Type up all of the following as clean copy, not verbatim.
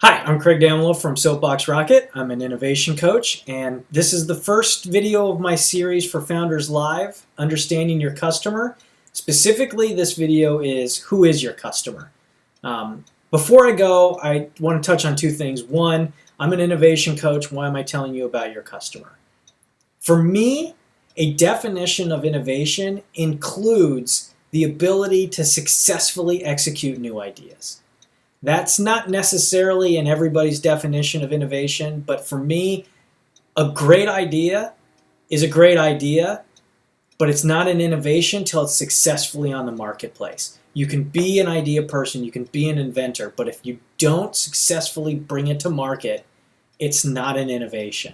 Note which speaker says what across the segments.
Speaker 1: Hi, I'm Craig Damelo from Soapbox Rocket. I'm an innovation coach, and this is the first video of my series for Founders Live, Understanding Your Customer. Specifically, this video is Who is your customer? Before I go, I want to touch on two things. One, I'm an innovation coach. Why am I telling you about your customer? For me, a definition of innovation includes the ability to successfully execute new ideas. That's not necessarily in everybody's definition of innovation, but for me, a great idea is a great idea, but it's not an innovation till it's successfully on the marketplace. You can be an idea person, you can be an inventor, but if you don't successfully bring it to market, it's not an innovation.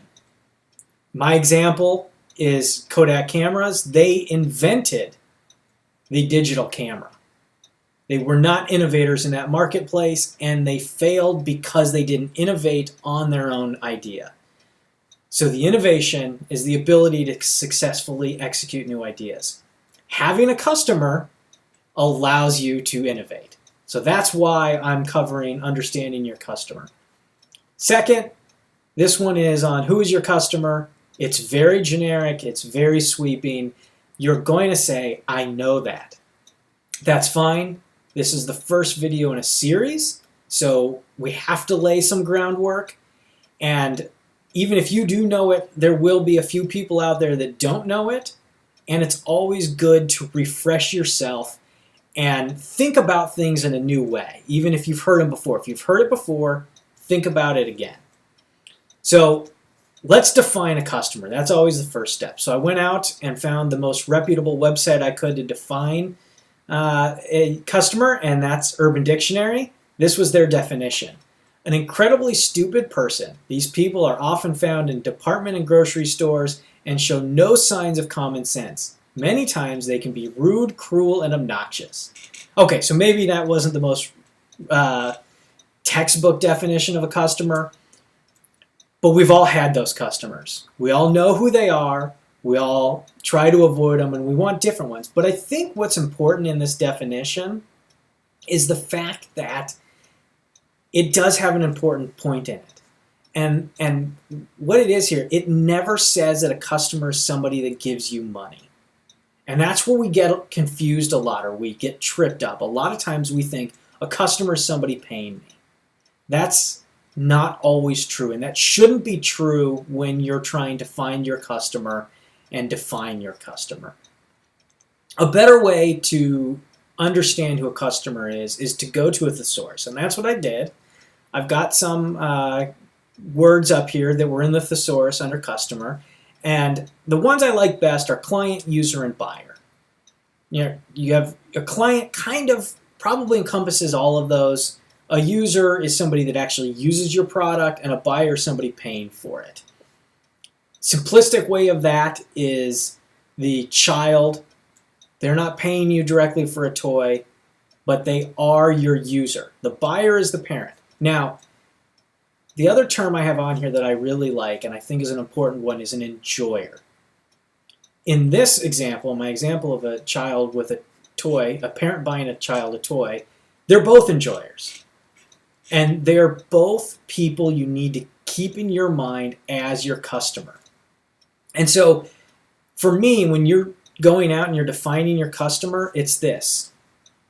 Speaker 1: My example is Kodak cameras. They invented the digital camera. They were not innovators in that marketplace, and they failed because they didn't innovate on their own idea. So the innovation is the ability to successfully execute new ideas. Having a customer allows you to innovate. So that's why I'm covering understanding your customer. Second, this one is on who is your customer. It's very generic. It's very sweeping. You're going to say, I know that. That's fine. This is the first video in a series, so we have to lay some groundwork. And even if you do know it, there will be a few people out there that don't know it. And it's always good to refresh yourself and think about things in a new way, even if you've heard them before. If you've heard it before, think about it again. So let's define a customer. That's always the first step. So I went out and found the most reputable website I could to define a customer, and that's Urban Dictionary. This was their definition. An incredibly stupid person. These people are often found in department and grocery stores and show no signs of common sense. Many times they can be rude, cruel, and obnoxious. Okay, so maybe that wasn't the most textbook definition of a customer, but we've all had those customers. We all know who they are. We all try to avoid them, and we want different ones. But I think what's important in this definition is the fact that it does have an important point in it. And what it is here, it never says that a customer is somebody that gives you money. And that's where we get confused a lot, or we get tripped up. A lot of times we think a customer is somebody paying me. That's not always true, and that shouldn't be true when you're trying to find your customer and define your customer. A better way to understand who a customer is to go to a thesaurus, and that's what I did. I've got some words up here that were in the thesaurus under customer, and the ones I like best are client, user, and buyer. You have a client kind of probably encompasses all of those. A user is somebody that actually uses your product, and a buyer is somebody paying for it. Simplistic way of that is the child. They're not paying you directly for a toy, but they are your user. The buyer is the parent. Now, the other term I have on here that I really like and I think is an important one is an enjoyer. In this example, my example of a child with a toy, a parent buying a child a toy, they're both enjoyers. And they're both people you need to keep in your mind as your customer. And so for me, when you're going out and you're defining your customer, it's this.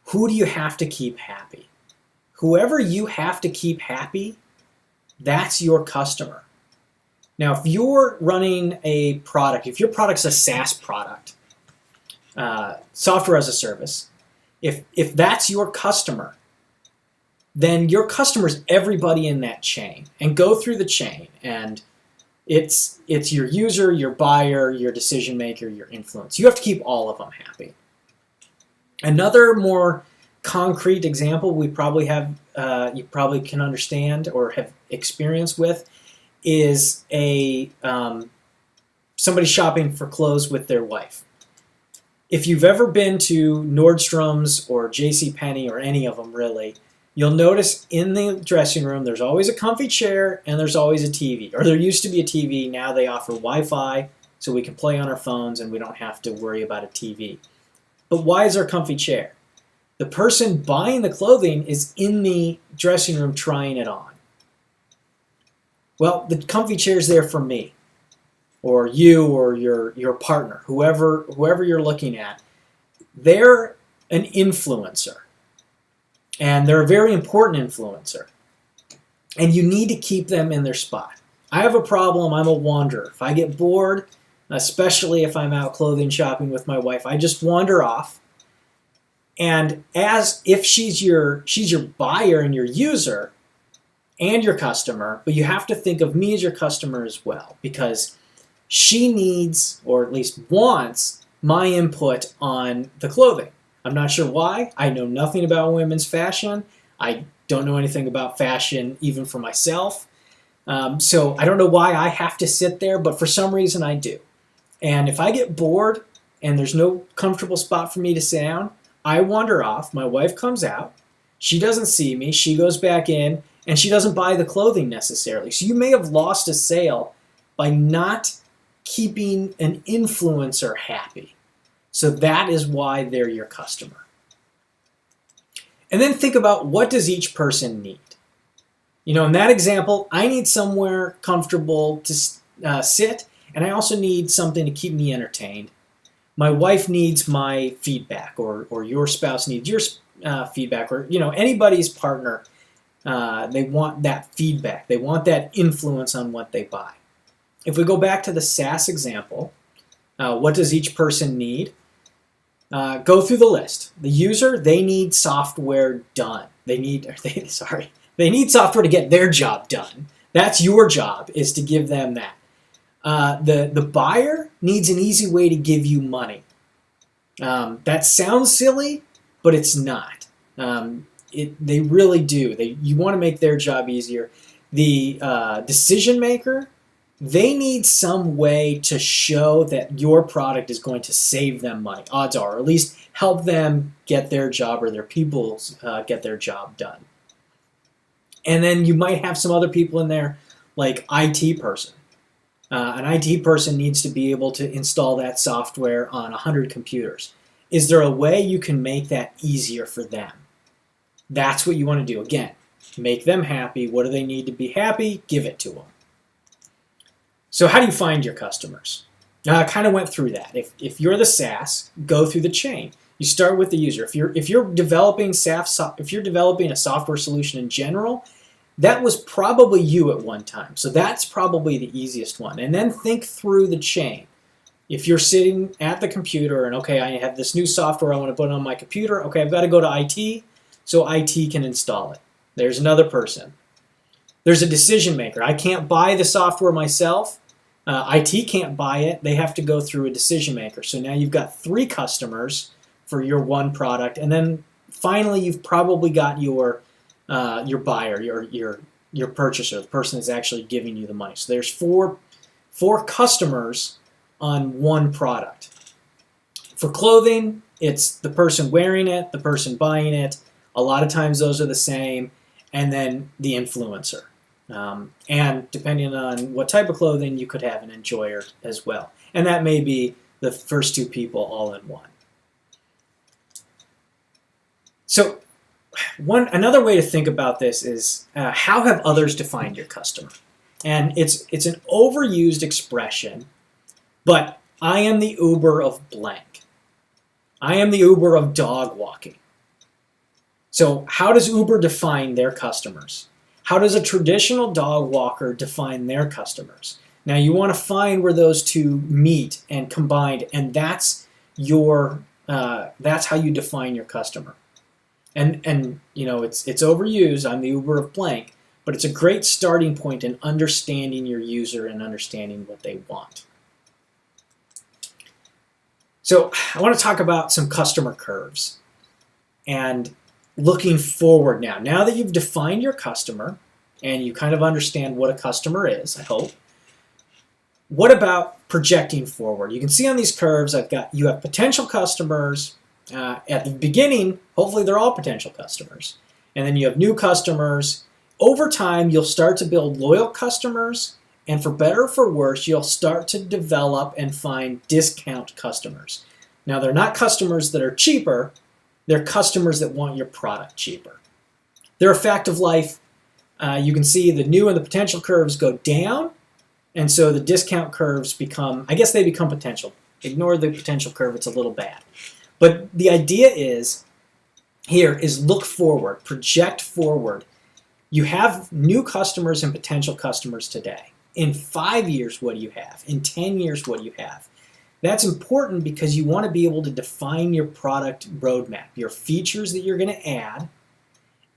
Speaker 1: Who do you have to keep happy? Whoever you have to keep happy, that's your customer. Now, if you're running a product, if your product's a SaaS product, software as a service, if that's your customer, then your customer is everybody in that chain. And go through the chain, and it's your user, your buyer, your decision maker, your influence. You have to keep all of them happy. Another more concrete example we probably have, you probably can understand or have experience with, is somebody shopping for clothes with their wife. If you've ever been to Nordstrom's or JCPenney or any of them really, you'll notice in the dressing room there's always a comfy chair and there's always a TV. Or there used to be a TV, now they offer Wi-Fi so we can play on our phones and we don't have to worry about a TV. But why is there a comfy chair? The person buying the clothing is in the dressing room trying it on. Well, the comfy chair is there for me, or you, or your partner, whoever you're looking at. They're an influencer, and they're a very important influencer, and you need to keep them in their spot. I have a problem. I'm a wanderer. If I get bored, especially if I'm out clothing shopping with my wife, I just wander off. And as if she's your buyer and your user and your customer, but you have to think of me as your customer as well, because she needs, or at least wants, my input on the clothing. I'm not sure why. I know nothing about women's fashion. I don't know anything about fashion even for myself. So I don't know why I have to sit there, but for some reason I do. And if I get bored and there's no comfortable spot for me to sit down, I wander off. My wife comes out. She doesn't see me. She goes back in, and she doesn't buy the clothing necessarily. So you may have lost a sale by not keeping an influencer happy. So that is why they're your customer. And then think about, what does each person need? You know, in that example, I need somewhere comfortable to sit, and I also need something to keep me entertained. My wife needs my feedback, or your spouse needs your feedback, or anybody's partner. They want that feedback. They want that influence on what they buy. If we go back to the SaaS example, what does each person need? Go through the list. The user, they need software done. They need software to get their job done. That's your job, is to give them that. The buyer needs an easy way to give you money. That sounds silly, but it's not. They really do. You want to make their job easier. The decision maker, they need some way to show that your product is going to save them money, odds are, or at least help them get their job, or their people get their job done. And then you might have some other people in there, like IT person. An IT person needs to be able to install that software on 100 computers. Is there a way you can make that easier for them? That's what you want to do. Again, make them happy. What do they need to be happy? Give it to them. So how do you find your customers? I kind of went through that. If you're the SaaS, go through the chain. You start with the user. If you're developing if you're developing a software solution in general, that was probably you at one time. So that's probably the easiest one. And then think through the chain. If you're sitting at the computer and, okay, I have this new software I want to put on my computer. Okay, I've got to go to IT so IT can install it. There's another person. There's a decision maker. I can't buy the software myself. IT can't buy it. They have to go through a decision maker. So now you've got 3 customers for your one product. And then finally, you've probably got your buyer, your purchaser, the person that's actually giving you the money. So there's four customers on one product. For clothing, it's the person wearing it, the person buying it. A lot of times those are the same, and then the influencer. And depending on what type of clothing, you could have an enjoyer as well. And that may be the first 2 people all in one. So another way to think about this is, how have others defined your customer? And it's an overused expression, but I am the Uber of blank. I am the Uber of dog walking. So how does Uber define their customers? How does a traditional dog walker define their customers? Now you want to find where those two meet and combine, and that's how you define your customer. And it's overused. I'm the Uber of blank, but it's a great starting point in understanding your user and understanding what they want. So I want to talk about some customer curves and looking forward now. Now that you've defined your customer and you kind of understand what a customer is, I hope, what about projecting forward? You can see on these curves, you have potential customers. At the beginning, hopefully they're all potential customers. And then you have new customers. Over time, you'll start to build loyal customers, and for better or for worse, you'll start to develop and find discount customers. Now, they're not customers that are cheaper. They're customers that want your product cheaper. They're a fact of life. you can see the new and the potential curves go down, and so the discount curves become, I guess they become potential. Ignore the potential curve, it's a little bad. But the idea is, here is look forward, project forward. You have new customers and potential customers today. In 5 years, what do you have? In 10 years, what do you have? That's important because you want to be able to define your product roadmap, your features that you're going to add,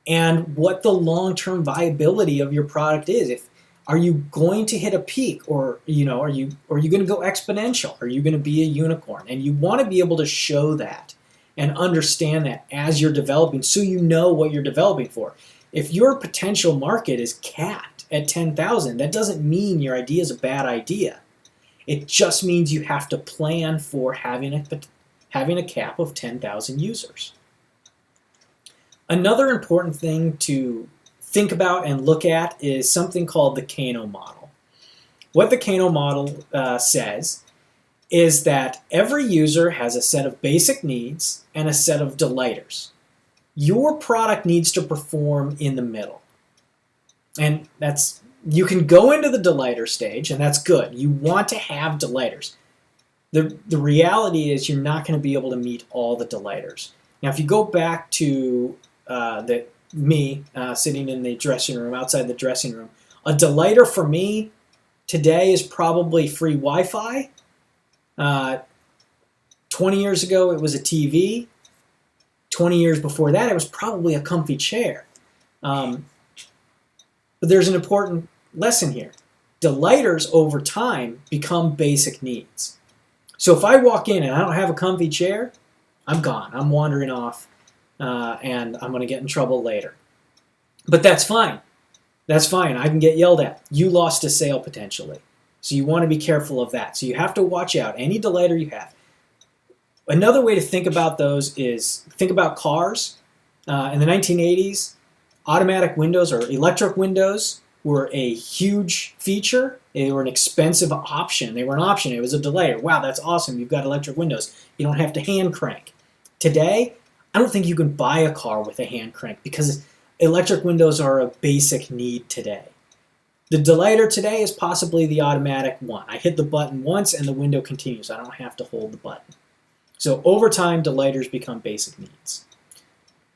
Speaker 1: and what the long-term viability of your product is. Are you going to hit a peak, or are you going to go exponential? Are you going to be a unicorn? And you want to be able to show that and understand that as you're developing, so you know what you're developing for. If your potential market is capped at 10,000, that doesn't mean your idea is a bad idea. It just means you have to plan for having a cap of 10,000 users. Another important thing to think about and look at is something called the Kano model. What the Kano model says is that every user has a set of basic needs and a set of delighters. Your product needs to perform in the middle. And you can go into the delighters stage, and that's good. You want to have delighters. The reality is you're not going to be able to meet all the delighters. Now, if you go back to me sitting in the dressing room, outside the dressing room, a delighter for me today is probably free Wi-Fi. 20 years ago, it was a TV. 20 years before that, it was probably a comfy chair. But there's an important lesson here. Delighters over time become basic needs. So if I walk in and I don't have a comfy chair, I'm gone. I'm wandering off, and I'm going to get in trouble later. But that's fine. That's fine. I can get yelled at. You lost a sale potentially. So you want to be careful of that. So you have to watch out any delighter you have. Another way to think about those is think about cars. In the 1980s, automatic windows or electric windows were a huge feature. They were an expensive option. They were an option. It was a delighter. Wow, that's awesome. You've got electric windows. You don't have to hand crank. Today, I don't think you can buy a car with a hand crank because electric windows are a basic need today. The delighter today is possibly the automatic one. I hit the button once and the window continues. I don't have to hold the button. So over time, delighters become basic needs.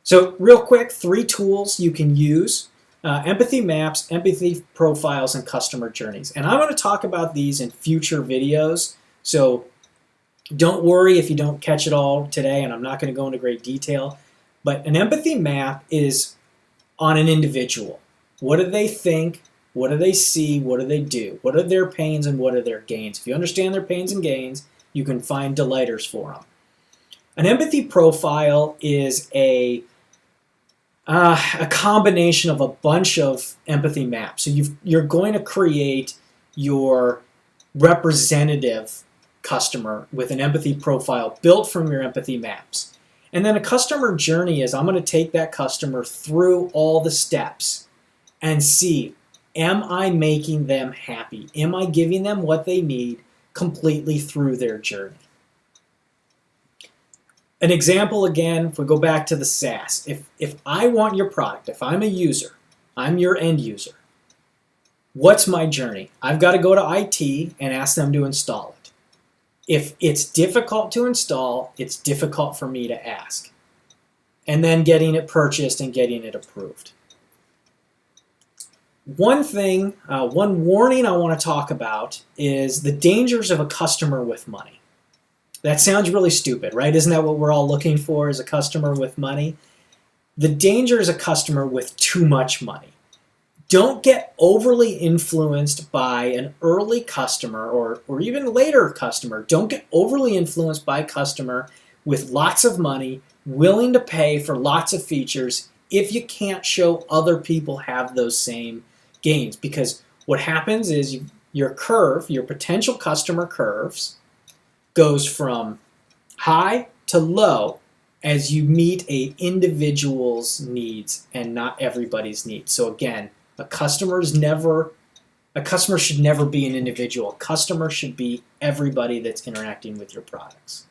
Speaker 1: So real quick, 3 tools you can use: empathy maps, empathy profiles, and customer journeys. And I'm going to talk about these in future videos. So don't worry if you don't catch it all today, and I'm not going to go into great detail. But an empathy map is on an individual. What do they think? What do they see? What do they do? What are their pains and what are their gains? If you understand their pains and gains, you can find delighters for them. An empathy profile is a combination of a bunch of empathy maps. So you're going to create your representative customer with an empathy profile built from your empathy maps. And then a customer journey is I'm going to take that customer through all the steps and see, am I making them happy? Am I giving them what they need completely through their journey? An example again, if we go back to the SaaS, if I want your product, if I'm a user, I'm your end user, what's my journey? I've got to go to IT and ask them to install it. If it's difficult to install, it's difficult for me to ask. And then getting it purchased and getting it approved. One thing, one warning I want to talk about is the dangers of a customer with money. That sounds really stupid, right? Isn't that what we're all looking for, is a customer with money? The danger is a customer with too much money. Don't get overly influenced by an early customer or even later customer. Don't get overly influenced by a customer with lots of money, willing to pay for lots of features if you can't show other people have those same gains. Because what happens is your curve, your potential customer curves, goes from high to low as you meet an individual's needs and not everybody's needs. So again, a customer should never be an individual. A customer should be everybody that's interacting with your products.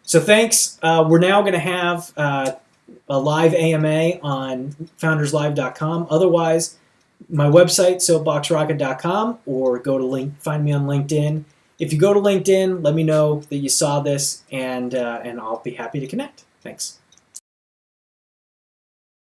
Speaker 1: So thanks. We're now going to have a live AMA on founderslive.com. Otherwise, my website, soapboxrocket.com, or go to find me on LinkedIn. If you go to LinkedIn, let me know that you saw this, and I'll be happy to connect. Thanks.